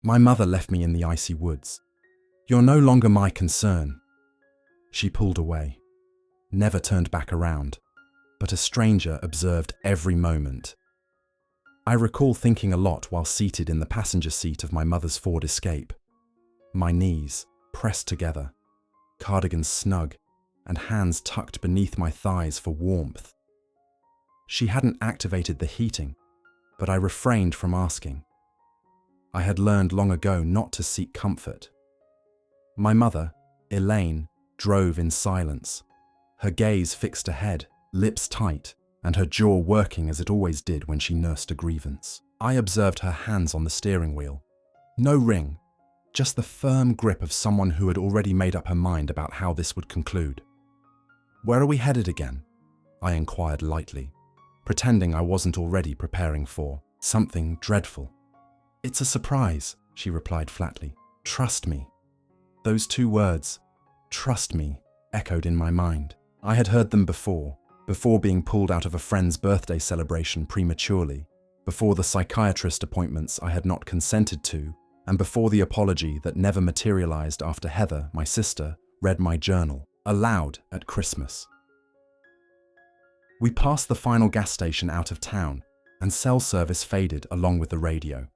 My mother left me in the icy woods. You're no longer my concern. She pulled away, never turned back around, but a stranger observed every moment. I recall thinking a lot while seated in the passenger seat of my mother's Ford Escape. My knees pressed together, cardigan snug, and hands tucked beneath my thighs for warmth. She hadn't activated the heating, but I refrained from asking. I had learned long ago not to seek comfort. My mother, Elaine, drove in silence, her gaze fixed ahead, lips tight, and her jaw working as it always did when she nursed a grievance. I observed her hands on the steering wheel. No ring, just the firm grip of someone who had already made up her mind about how this would conclude. "Where are we headed again?" I inquired lightly, pretending I wasn't already preparing for something dreadful. "It's a surprise," she replied flatly. "Trust me." Those two words, "trust me," echoed in my mind. I had heard them before being pulled out of a friend's birthday celebration prematurely, before the psychiatrist appointments I had not consented to, and before the apology that never materialized after Heather, my sister, read my journal aloud at Christmas. We passed the final gas station out of town, and cell service faded along with the radio.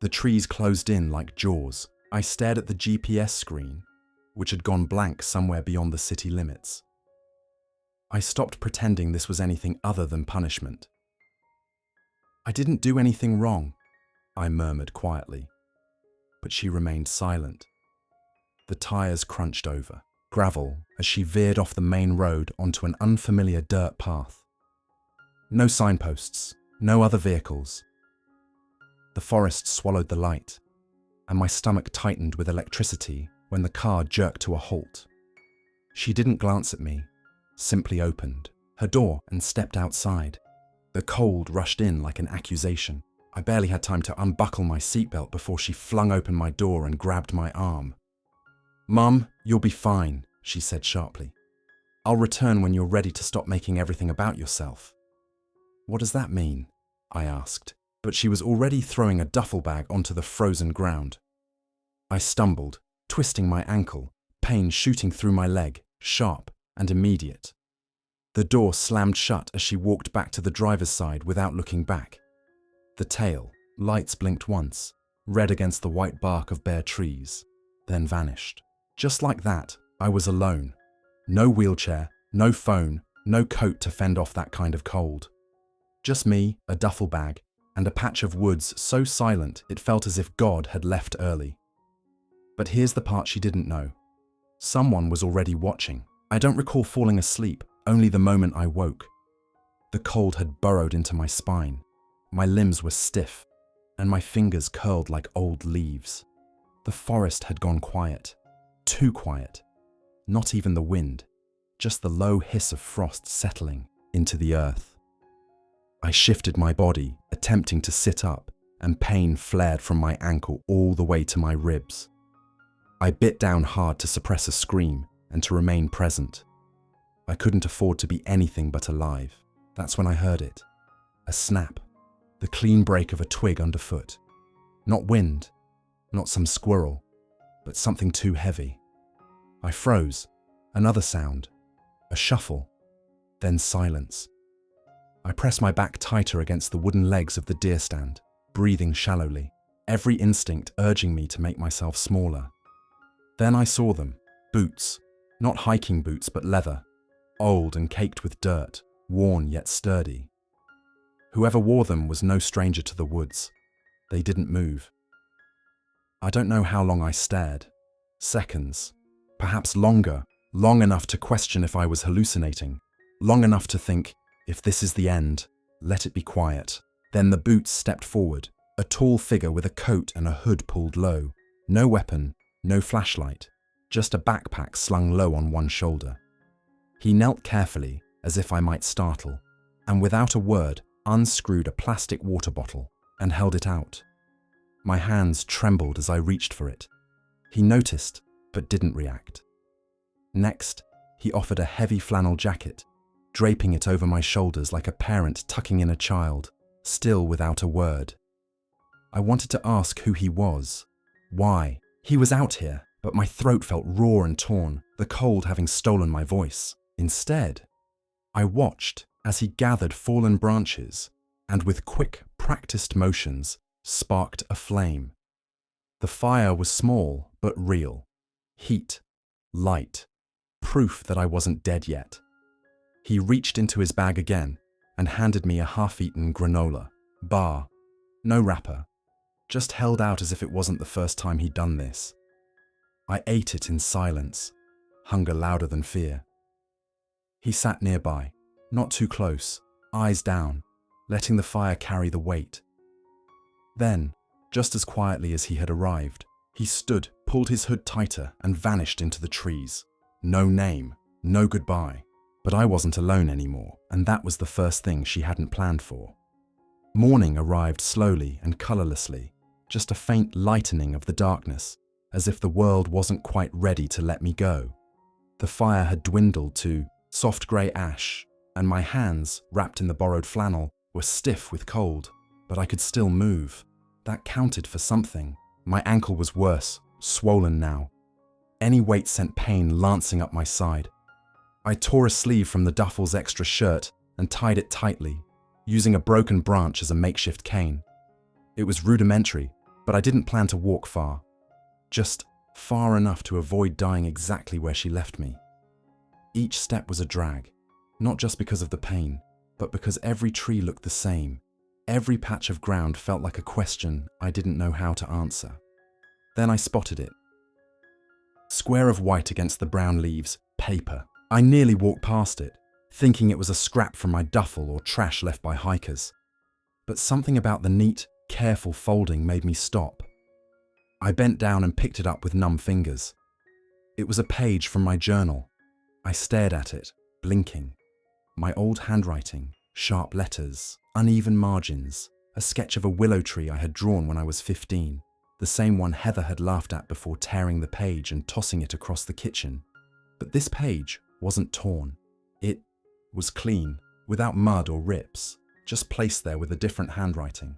The trees closed in like jaws. I stared at the GPS screen, which had gone blank somewhere beyond the city limits. I stopped pretending this was anything other than punishment. "I didn't do anything wrong," I murmured quietly, but she remained silent. The tires crunched over gravel as she veered off the main road onto an unfamiliar dirt path. No signposts, no other vehicles. The forest swallowed the light, and my stomach tightened with electricity when the car jerked to a halt. She didn't glance at me, simply opened her door and stepped outside. The cold rushed in like an accusation. I barely had time to unbuckle my seatbelt before she flung open my door and grabbed my arm. "Mum, you'll be fine," she said sharply. "I'll return when you're ready to stop making everything about yourself." "What does that mean?" I asked, but she was already throwing a duffel bag onto the frozen ground. I stumbled, twisting my ankle, pain shooting through my leg, sharp and immediate. The door slammed shut as she walked back to the driver's side without looking back. The tail, lights blinked once, red against the white bark of bare trees, then vanished. Just like that, I was alone. No wheelchair, no phone, no coat to fend off that kind of cold. Just me, a duffel bag, and a patch of woods so silent it felt as if God had left early. But here's the part she didn't know. Someone was already watching. I don't recall falling asleep, only the moment I woke. The cold had burrowed into my spine. My limbs were stiff, and my fingers curled like old leaves. The forest had gone quiet. Too quiet. Not even the wind, just the low hiss of frost settling into the earth. I shifted my body, attempting to sit up, and pain flared from my ankle all the way to my ribs. I bit down hard to suppress a scream and to remain present. I couldn't afford to be anything but alive. That's when I heard it. A snap. The clean break of a twig underfoot. Not wind, not some squirrel, but something too heavy. I froze. Another sound. A shuffle. Then silence. I pressed my back tighter against the wooden legs of the deer stand, breathing shallowly, every instinct urging me to make myself smaller. Then I saw them. Boots. Not hiking boots, but leather. Old and caked with dirt, worn yet sturdy. Whoever wore them was no stranger to the woods. They didn't move. I don't know how long I stared. Seconds. Perhaps longer. Long enough to question if I was hallucinating. Long enough to think, if this is the end, let it be quiet. Then the boots stepped forward. A tall figure with a coat and a hood pulled low. No weapon, no flashlight. Just a backpack slung low on one shoulder. He knelt carefully, as if I might startle, and without a word, unscrewed a plastic water bottle and held it out. My hands trembled as I reached for it. He noticed, but didn't react. Next, he offered a heavy flannel jacket, draping it over my shoulders like a parent tucking in a child, still without a word. I wanted to ask who he was, Why? He was out here, but my throat felt raw and torn, the cold having stolen my voice. Instead, I watched as he gathered fallen branches and with quick, practiced motions, sparked a flame. The fire was small but real. Heat, light, proof that I wasn't dead yet. He reached into his bag again and handed me a half-eaten granola bar. No wrapper, just held out as if it wasn't the first time he'd done this. I ate it in silence, hunger louder than fear. He sat nearby, not too close, eyes down, letting the fire carry the weight. Then, just as quietly as he had arrived, he stood, pulled his hood tighter, and vanished into the trees. No name, no goodbye. But I wasn't alone anymore, and that was the first thing she hadn't planned for. Morning arrived slowly and colourlessly, just a faint lightening of the darkness, as if the world wasn't quite ready to let me go. The fire had dwindled to soft grey ash, and my hands, wrapped in the borrowed flannel, were stiff with cold, but I could still move. That counted for something. My ankle was worse, swollen now. Any weight sent pain lancing up my side. I tore a sleeve from the duffel's extra shirt and tied it tightly, using a broken branch as a makeshift cane. It was rudimentary, but I didn't plan to walk far. Just far enough to avoid dying exactly where she left me. Each step was a drag, not just because of the pain, but because every tree looked the same. Every patch of ground felt like a question I didn't know how to answer. Then I spotted it. Square of white against the brown leaves, paper. I nearly walked past it, thinking it was a scrap from my duffel or trash left by hikers. But something about the neat, careful folding made me stop. I bent down and picked it up with numb fingers. It was a page from my journal. I stared at it, blinking. My old handwriting, sharp letters, uneven margins, a sketch of a willow tree I had drawn when I was 15, the same one Heather had laughed at before tearing the page and tossing it across the kitchen. But this page wasn't torn. It was clean, without mud or rips, just placed there with a different handwriting.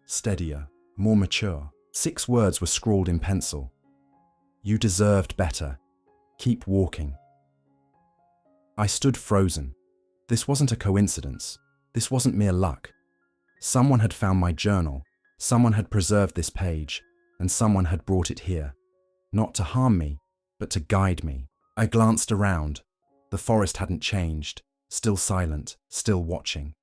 Steadier, more mature. 6 words were scrawled in pencil. You deserved better. Keep walking. I stood frozen. This wasn't a coincidence. This wasn't mere luck. Someone had found my journal, someone had preserved this page, and someone had brought it here. Not to harm me, but to guide me. I glanced around. The forest hadn't changed, still silent, still watching.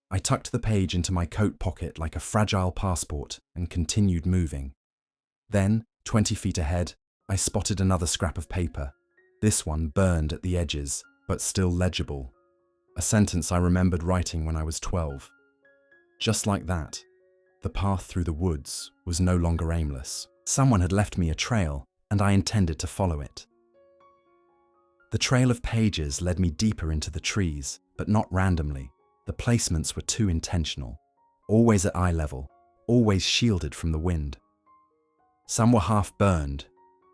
I tucked the page into my coat pocket like a fragile passport and continued moving. Then, 20 feet ahead, I spotted another scrap of paper. This one burned at the edges, but still legible. A sentence I remembered writing when I was 12. Just like that, the path through the woods was no longer aimless. Someone had left me a trail, and I intended to follow it. The trail of pages led me deeper into the trees, but not randomly. The placements were too intentional. Always at eye level, always shielded from the wind. Some were half burned,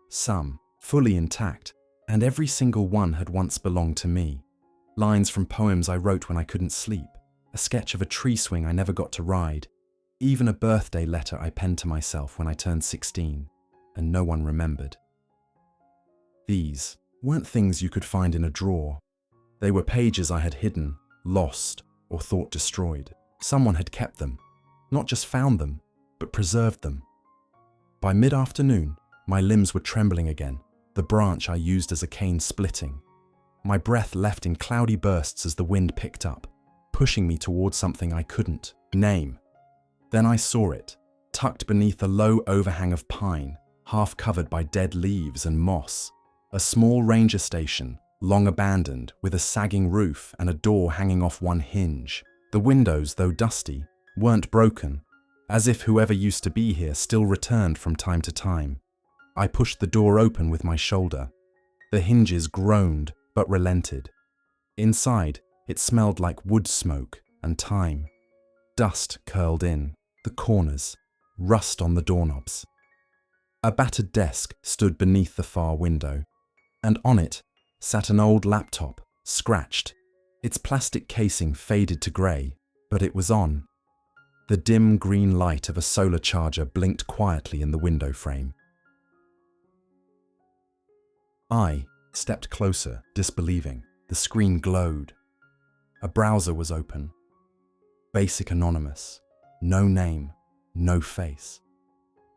some fully intact, and every single one had once belonged to me. Lines from poems I wrote when I couldn't sleep, a sketch of a tree swing I never got to ride, even a birthday letter I penned to myself when I turned 16, and no one remembered. These weren't things you could find in a drawer. They were pages I had hidden, lost, or thought destroyed. Someone had kept them, not just found them, but preserved them. By mid-afternoon, my limbs were trembling again, the branch I used as a cane splitting. My breath left in cloudy bursts as the wind picked up, pushing me towards something I couldn't name. Then I saw it, tucked beneath a low overhang of pine, half covered by dead leaves and moss. A small ranger station, long abandoned, with a sagging roof and a door hanging off one hinge. The windows, though dusty, weren't broken, as if whoever used to be here still returned from time to time. I pushed the door open with my shoulder. The hinges groaned, but relented. Inside, it smelled like wood smoke and time. Dust curled in, the corners, rust on the doorknobs. A battered desk stood beneath the far window, and on it sat an old laptop, scratched. Its plastic casing faded to grey, but it was on. The dim green light of a solar charger blinked quietly in the window frame. I stepped closer, disbelieving. The screen glowed. A browser was open. Basic anonymous. No name, no face.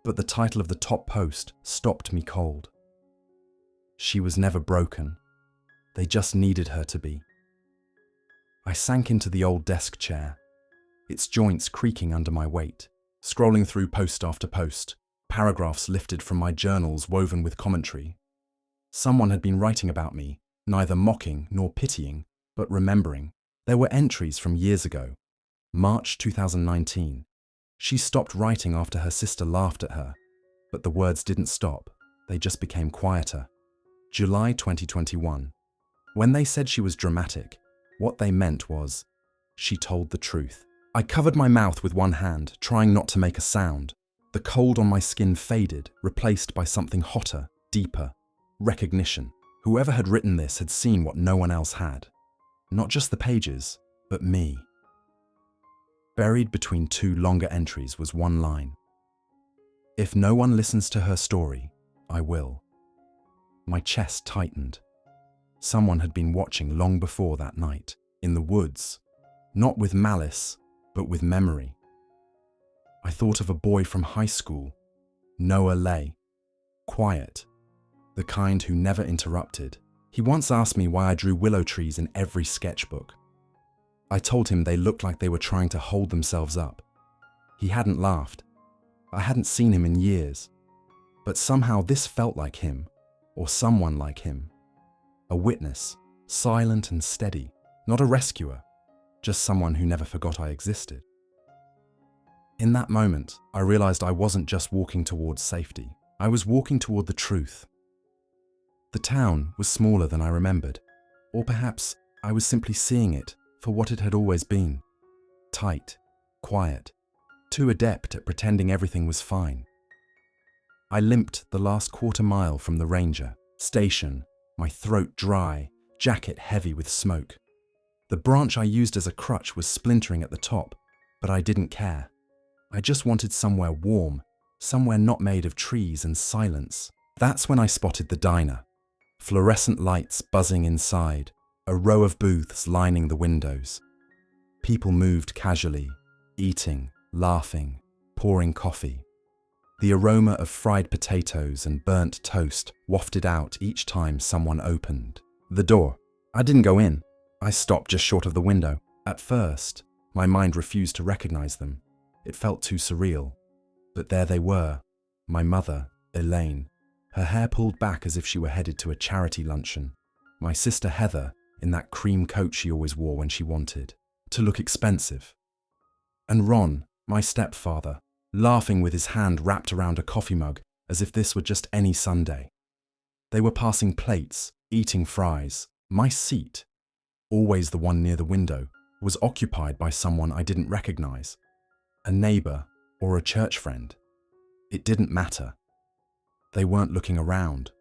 But the title of the top post stopped me cold. She was never broken. They just needed her to be. I sank into the old desk chair, its joints creaking under my weight, scrolling through post after post, paragraphs lifted from my journals woven with commentary. Someone had been writing about me, neither mocking nor pitying, but remembering. There were entries from years ago. March 2019. She stopped writing after her sister laughed at her, but the words didn't stop, they just became quieter. July 2021. When they said she was dramatic, what they meant was, she told the truth. I covered my mouth with one hand, trying not to make a sound. The cold on my skin faded, replaced by something hotter, deeper. Recognition. Whoever had written this had seen what no one else had. Not just the pages, but me. Buried between two longer entries was one line. If no one listens to her story, I will. My chest tightened. Someone had been watching long before that night, in the woods, not with malice, but with memory. I thought of a boy from high school, Noah Lay, quiet, the kind who never interrupted. He once asked me why I drew willow trees in every sketchbook. I told him they looked like they were trying to hold themselves up. He hadn't laughed. I hadn't seen him in years. But somehow this felt like him, or someone like him. A witness, silent and steady, not a rescuer, just someone who never forgot I existed. In that moment, I realized I wasn't just walking towards safety. I was walking toward the truth. The town was smaller than I remembered, or perhaps I was simply seeing it for what it had always been. Tight, quiet, too adept at pretending everything was fine. I limped the last quarter mile from the ranger station, my throat dry, jacket heavy with smoke. The branch I used as a crutch was splintering at the top, but I didn't care. I just wanted somewhere warm, somewhere not made of trees and silence. That's when I spotted the diner. Fluorescent lights buzzing inside, a row of booths lining the windows. People moved casually, eating, laughing, pouring coffee. The aroma of fried potatoes and burnt toast wafted out each time someone opened the door. I didn't go in. I stopped just short of the window. At first, my mind refused to recognize them. It felt too surreal. But there they were, my mother, Elaine, her hair pulled back as if she were headed to a charity luncheon. My sister Heather, in that cream coat she always wore when she wanted to look expensive. And Ron, my stepfather, laughing with his hand wrapped around a coffee mug as if this were just any Sunday. They were passing plates, eating fries. My seat, always the one near the window, was occupied by someone I didn't recognize. A neighbor or a church friend. It didn't matter. They weren't looking around,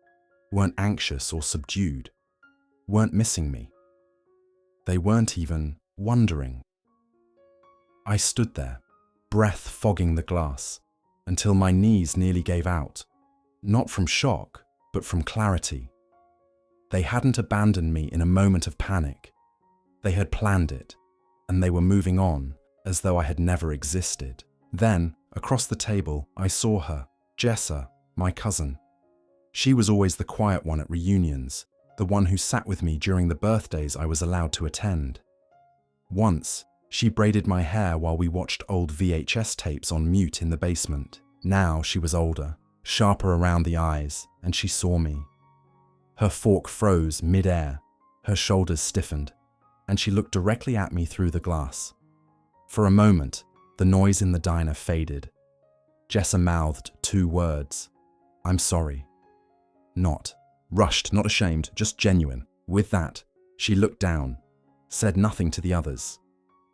weren't anxious or subdued, weren't missing me. They weren't even wondering. I stood there, breath fogging the glass, until my knees nearly gave out, not from shock, but from clarity. They hadn't abandoned me in a moment of panic. They had planned it, and they were moving on as though I had never existed. Then, across the table, I saw her, Jessa, my cousin. She was always the quiet one at reunions, the one who sat with me during the birthdays I was allowed to attend. Once, she braided my hair while we watched old VHS tapes on mute in the basement. Now she was older, sharper around the eyes, and she saw me. Her fork froze mid-air, her shoulders stiffened, and she looked directly at me through the glass. For a moment, the noise in the diner faded. Jessa mouthed 2 words. I'm sorry. Not rushed, not ashamed, just genuine. With that, she looked down, said nothing to the others,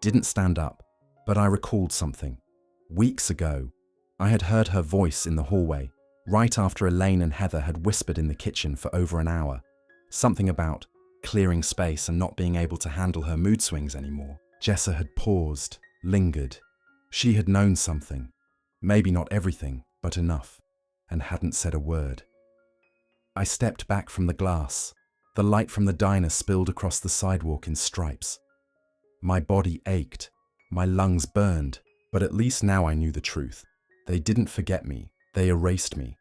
didn't stand up, but I recalled something. Weeks ago, I had heard her voice in the hallway, right after Elaine and Heather had whispered in the kitchen for over an hour. Something about clearing space and not being able to handle her mood swings anymore. Jessa had paused, lingered. She had known something. Maybe not everything, but enough, and hadn't said a word. I stepped back from the glass. The light from the diner spilled across the sidewalk in stripes. My body ached. My lungs burned. But at least now I knew the truth. They didn't forget me. They erased me.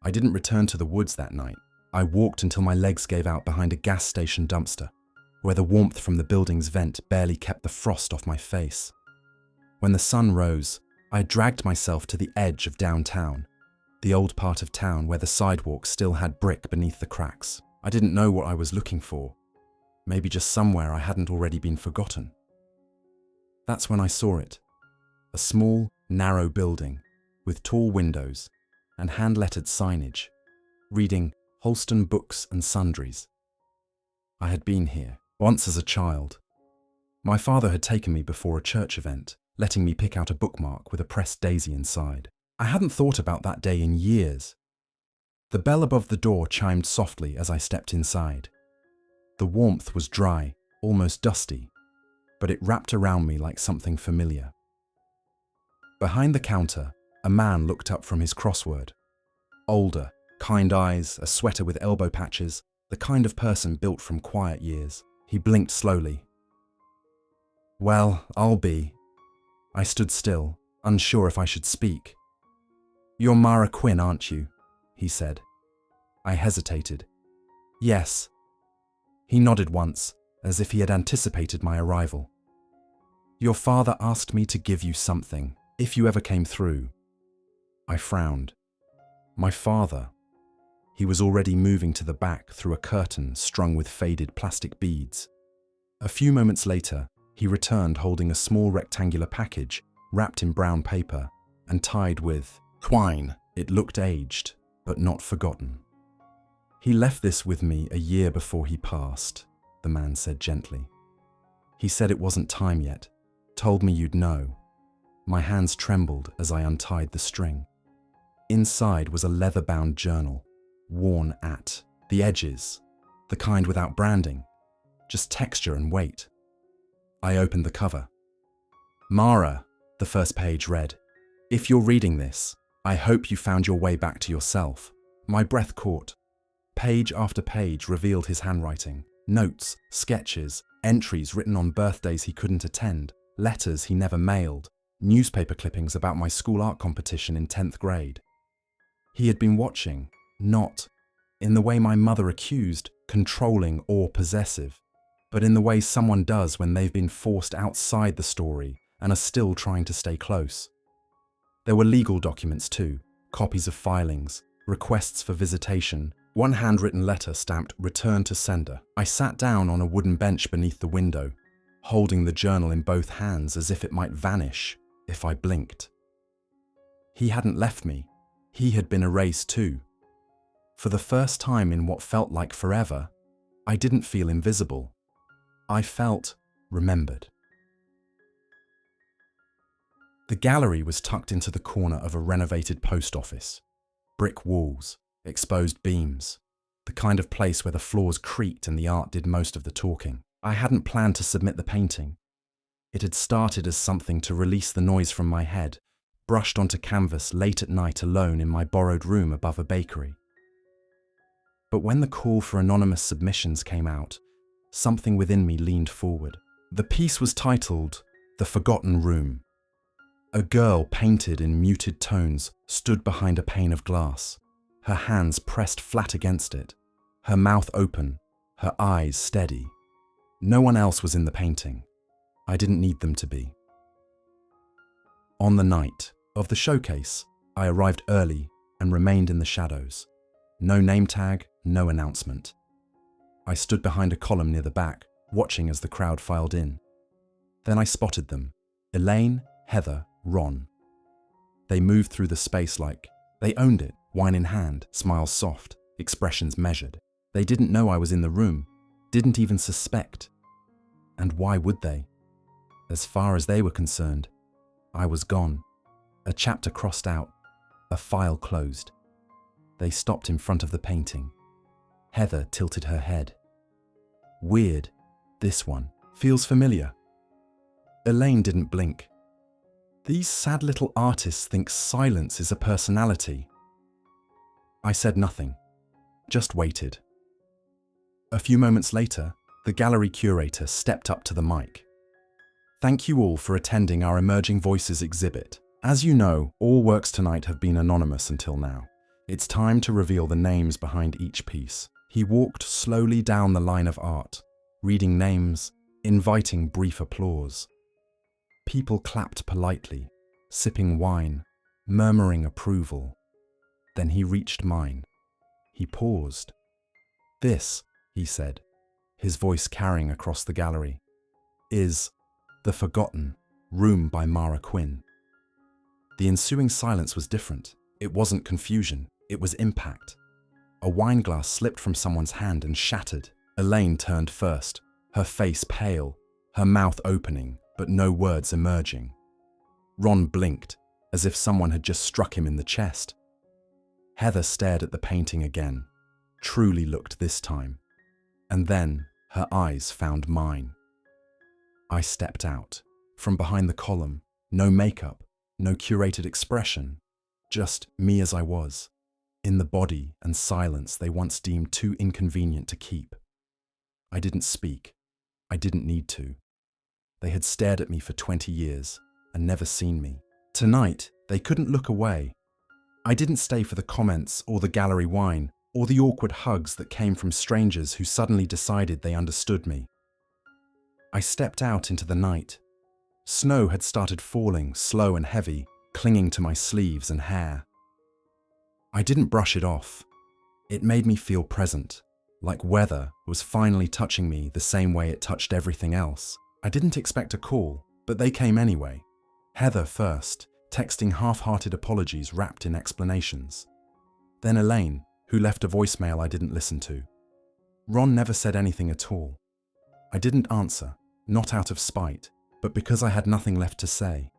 I didn't return to the woods that night. I walked until my legs gave out behind a gas station dumpster, where the warmth from the building's vent barely kept the frost off my face. When the sun rose, I dragged myself to the edge of downtown, the old part of town where the sidewalk still had brick beneath the cracks. I didn't know what I was looking for. Maybe just somewhere I hadn't already been forgotten. That's when I saw it. A small, narrow building with tall windows and hand-lettered signage, reading Holston Books and Sundries. I had been here once as a child. My father had taken me before a church event, letting me pick out a bookmark with a pressed daisy inside. I hadn't thought about that day in years. The bell above the door chimed softly as I stepped inside. The warmth was dry, almost dusty, but it wrapped around me like something familiar. Behind the counter, a man looked up from his crossword. Older, kind eyes, a sweater with elbow patches, the kind of person built from quiet years. He blinked slowly. "Well, I'll be." I stood still, unsure if I should speak. "You're Mara Quinn, aren't you?" he said. I hesitated. "Yes." He nodded once, as if he had anticipated my arrival. "Your father asked me to give you something, if you ever came through." I frowned. My father. He was already moving to the back through a curtain strung with faded plastic beads. A few moments later, he returned holding a small rectangular package wrapped in brown paper and tied with twine. It looked aged, but not forgotten. "He left this with me a year before he passed," the man said gently. "He said it wasn't time yet, told me you'd know." My hands trembled as I untied the string. Inside was a leather-bound journal, worn at the edges, the kind without branding, just texture and weight. I opened the cover. "Mara," the first page read, "if you're reading this, I hope you found your way back to yourself." My breath caught. Page after page revealed his handwriting. Notes, sketches, entries written on birthdays he couldn't attend, letters he never mailed, newspaper clippings about my school art competition in 10th grade. He had been watching, not in the way my mother accused, controlling or possessive, but in the way someone does when they've been forced outside the story and are still trying to stay close. There were legal documents too, copies of filings, requests for visitation, one handwritten letter stamped "Return to Sender." I sat down on a wooden bench beneath the window, holding the journal in both hands as if it might vanish if I blinked. He hadn't left me. He had been erased too. For the first time in what felt like forever, I didn't feel invisible. I felt remembered. The gallery was tucked into the corner of a renovated post office. Brick walls, exposed beams, the kind of place where the floors creaked and the art did most of the talking. I hadn't planned to submit the painting. It had started as something to release the noise from my head, brushed onto canvas late at night alone in my borrowed room above a bakery. But when the call for anonymous submissions came out, something within me leaned forward. The piece was titled "The Forgotten Room." A girl painted in muted tones stood behind a pane of glass, her hands pressed flat against it, her mouth open, her eyes steady. No one else was in the painting. I didn't need them to be. On the night of the showcase, I arrived early and remained in the shadows. No name tag, no announcement. I stood behind a column near the back, watching as the crowd filed in. Then I spotted them. Elaine, Heather, Ron. They moved through the space like they owned it, wine in hand, smiles soft, expressions measured. They didn't know I was in the room, didn't even suspect. And why would they? As far as they were concerned, I was gone. A chapter crossed out, a file closed. They stopped in front of the painting. Heather tilted her head. Weird, this one. Feels familiar. Elaine didn't blink. These sad little artists think silence is a personality. I said nothing. just waited. A few moments later, the gallery curator stepped up to the mic. Thank you all for attending our Emerging Voices exhibit. As you know, all works tonight have been anonymous until now. It's time to reveal the names behind each piece. He walked slowly down the line of art, reading names, inviting brief applause. People clapped politely, sipping wine, murmuring approval. Then he reached mine. He paused. This, he said, his voice carrying across the gallery, is The Forgotten, Room by Mara Quinn. The ensuing silence was different. It wasn't confusion, it was impact. A wine glass slipped from someone's hand and shattered. Elaine turned first, her face pale, her mouth opening, but no words emerging. Ron blinked, as if someone had just struck him in the chest. Heather stared at the painting again, truly looked this time. And then her eyes found mine. I stepped out. From behind the column, no makeup, no curated expression, just me as I was, in the body and silence they once deemed too inconvenient to keep. I didn't speak. I didn't need to. They had stared at me for 20 years and never seen me. Tonight, they couldn't look away. I didn't stay for the comments or the gallery wine or the awkward hugs that came from strangers who suddenly decided they understood me. I stepped out into the night. Snow had started falling, slow and heavy, clinging to my sleeves and hair. I didn't brush it off. It made me feel present, like weather was finally touching me the same way it touched everything else. I didn't expect a call, but they came anyway. Heather first, texting half-hearted apologies wrapped in explanations. Then Elaine, who left a voicemail I didn't listen to. Ron never said anything at all. I didn't answer, not out of spite, but because I had nothing left to say.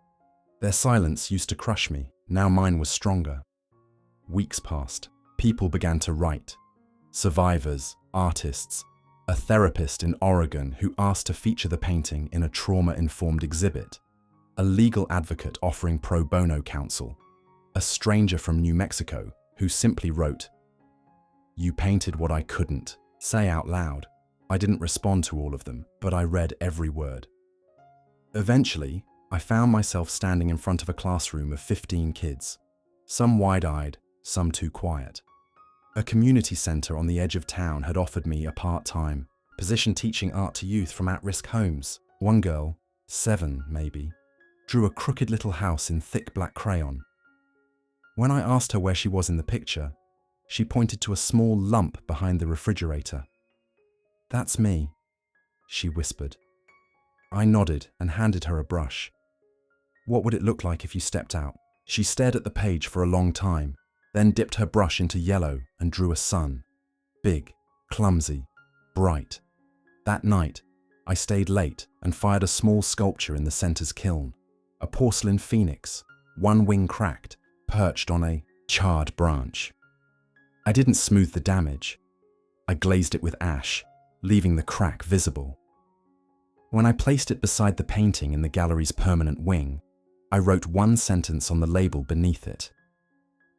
Their silence used to crush me, now mine was stronger. Weeks passed. People began to write. Survivors, artists, a therapist in Oregon who asked to feature the painting in a trauma-informed exhibit, a legal advocate offering pro bono counsel, a stranger from New Mexico who simply wrote, "You painted what I couldn't say out loud." I didn't respond to all of them, but I read every word. Eventually, I found myself standing in front of a classroom of 15 kids, some wide-eyed, some too quiet. A community center on the edge of town had offered me a part-time position teaching art to youth from at-risk homes. One girl, 7 maybe, drew a crooked little house in thick black crayon. When I asked her where she was in the picture, she pointed to a small lump behind the refrigerator. "That's me," she whispered. I nodded and handed her a brush. "What would it look like if you stepped out?" She stared at the page for a long time, then dipped her brush into yellow and drew a sun. Big, clumsy, bright. That night, I stayed late and fired a small sculpture in the center's kiln. A porcelain phoenix, one wing cracked, perched on a charred branch. I didn't smooth the damage. I glazed it with ash, leaving the crack visible. When I placed it beside the painting in the gallery's permanent wing, I wrote one sentence on the label beneath it.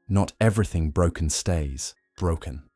"Not everything broken stays broken."